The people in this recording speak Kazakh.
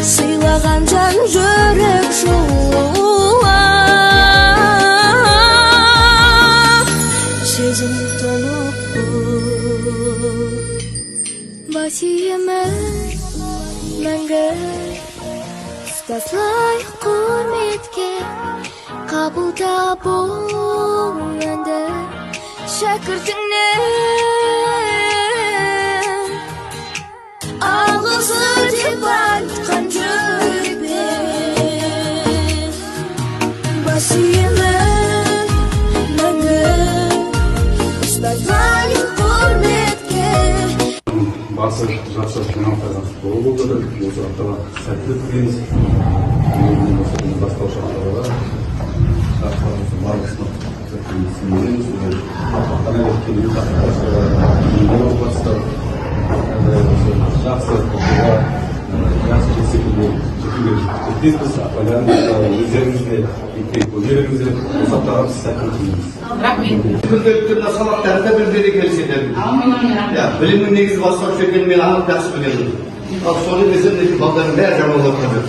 сыйлаған жан жүрек шуақ сезім толы Басиеміз мәңгі ұстаслай құрметке қабылда бұл әнді шәкіртіңнен алғысы деп айтқан жүрекпен Басиеміз мәңгі ұстаслай құрметке Басы жақсы жаңалықтарға толы болды. Осы аптаға сәтті тілейміз. Бастаушы апталарға барлық сынақтарымыз жақсы жақсы секілді жетуге жеткізбіз. Өздеріңізге өнеріңізге осы аптаға сәтті тілейміз. Күнделікті сабақтарда бір-бірі келсеңдер. Білімнің негізі бастаушы екенін мен анық жақсы білемін. Ал соны десем, балдардың бәрі жаман болып жатыр.